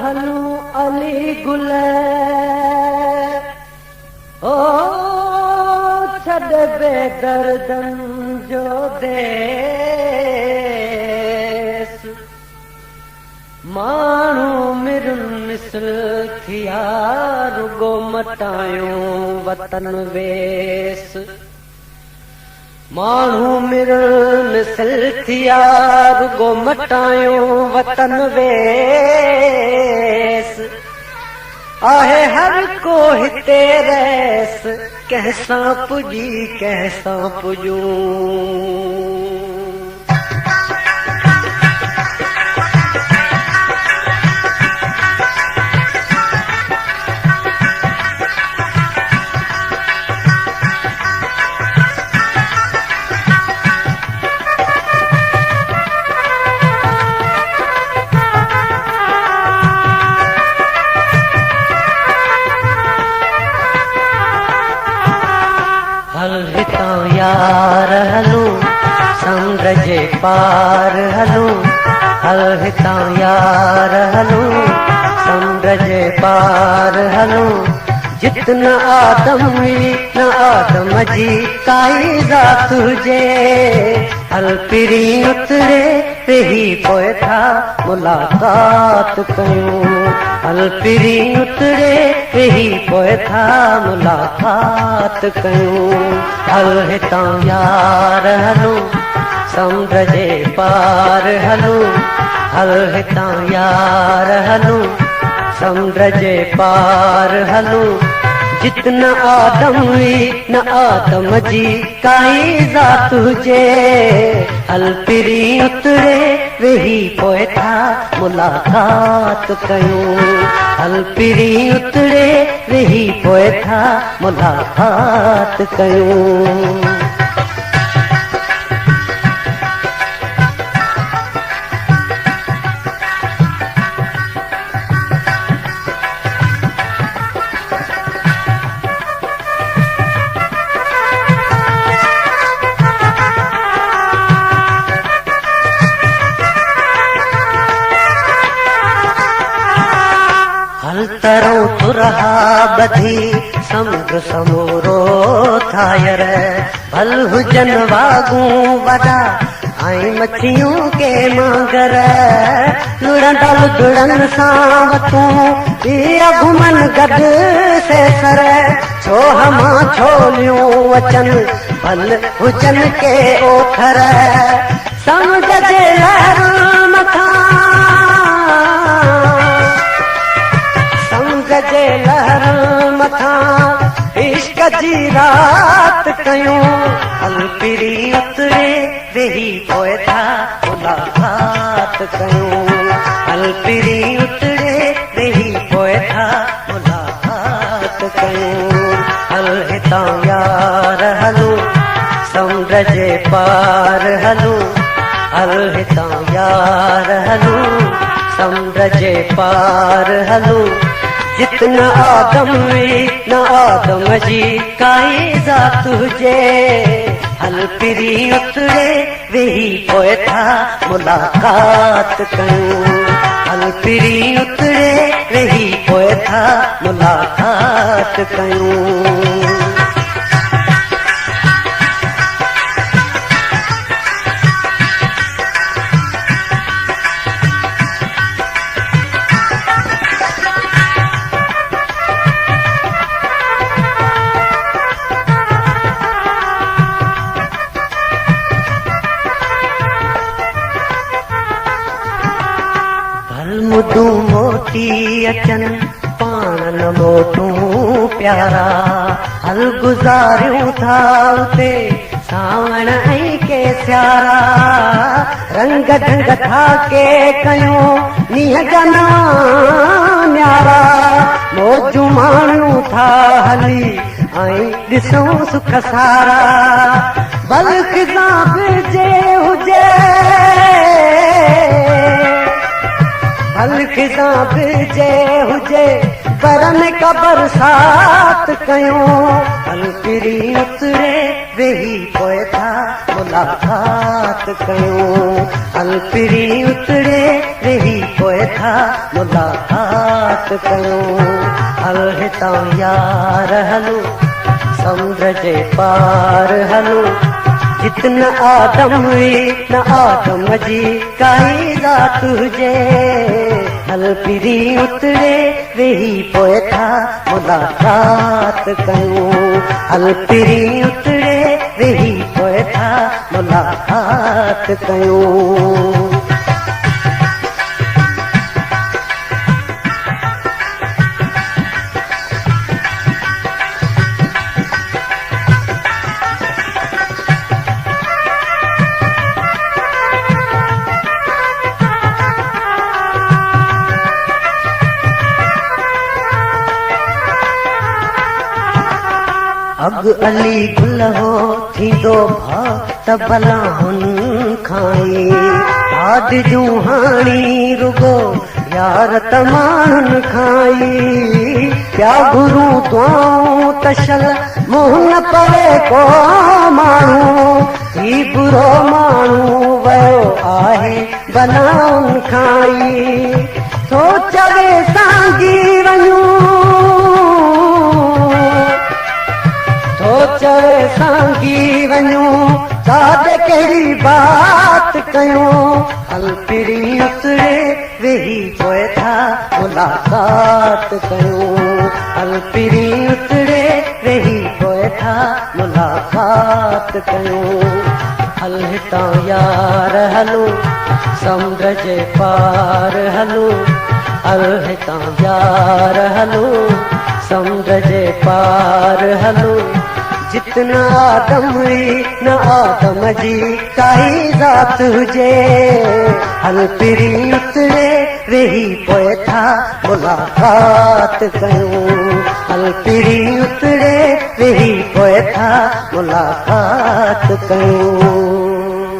हलूं अली गुल ओ छॾ बेदर्दन जो देस माण्हू मिरुन मिसल थिया रुगो मटायूं वतन वेस माण्हू मिरुन मिसल थिया रुगो मटायूं वतन वेस आहे हर को हिते रैस कंहिंसां पुॼी कंहिंसां पुॼूं हल हितां यार हलूं समुंड जे पार हलूं हल हितां यार हलूं समुंड जे पार हलूं जित न आदम हुई न आदम जी काई ज़ात हुजे हल पिरी उतरे वेही पोइ था मुलाक़ात कयूं हल पिरी उतरे वेही पोइ था मुलाक़ात कयूं हल हितां यार हलूं समुंड जे पार हलूं हल हितां यार हलूं समुंड जे पार हलूं जित न आदम हुई न आदम जी काई ज़ात हुजे हल पिरी उतरे वेही पोइ था मुलाक़ात कयूं हल पिरी उतरे वेही पोइ था मुलाक़ात कयूं हल तरो तुरहा बधी समुंड समूरो थायर भल हुजन वागूं वॾा ऐं मछियूं के मांगर लुड़ंदल दुड़न सां वतूं इहा घुमन गॾु सेसर छो हमां छोलियूं अचन भल हुजन के ओथर समुंड जे लहरां मथां जे लहरां मथां इश्क जी रात कयूं हल पिरी उतरे वेही पोइ था मुलाक़ात कयूं हल पिरी उतरे वेही पोइ था मुलाक़ात कयूं हल हितां यार हलूं समुंड जे पार हलूं हल हितां यार हलूं समुंड जे पार हलूं जित न आदम हुई न आदम जी काई ज़ात हुजे हल पिरी उतरे वेही पोइ था मुलाक़ात कयूं हल पिरी उतरे वेही पोइ था मुलाक़ात कयूं मुदूं मोटी अचन पाण न मोटूं प्यारा हल गुज़ारियूं था उते सावण ऐं के सियारा रंग ढंग था के कयूं नीह जा न्यारा मौजूं माण्हू था हली ऐं ॾिसूं सुख सारा भल किसां बिजे हुजे हल खिसां बिजे हुजे करन का बरसात कयूं हल पिरी उतरे वेही पोइ था मुलाक़ात कयूं हल पिरी उतरे वेही पोइ था मुलाक़ात कयूं हल हितां यार हलो समुंड जे पार हलो जितन आदम हुई न आदम जी काई ज़ात हुजे हल पिरी उतरे वेही पोइ था मुलाक़ात कयूं हल पिरी उतरे वेही पोइ था मुलाक़ात कयूं अग अली गुल हो थींदो भाउ त भला हुन खाई आद जूं हाणी रुगो यार त माण्हुनि खाई पिया गुरू दुआऊं तशल मुंहुं न पवे को माण्हू ही बुरो माण्हू वियो आहे बनाउनि खाई थो चवे सांगी वञूं चवे सांगी वञूं काॾे कहिड़ी बात कयूं हल पिरी उतरे वेही पोइ था मुलाक़ात कयूं हल पिरी उतरे वेही पोइ था मुलाक़ात कयूं हल हितां यार हलो समुंड जे पार हलो हल हितां यार हलो समुंड जे पार हलो जितन आदम हुई न आदम जी काई ज़ात हुजे हल पिरी उतरे वेही पोइ था मुलाक़ात कयूं हल पिरी उतरे वेही पोइ था मुलाक़ात कयूं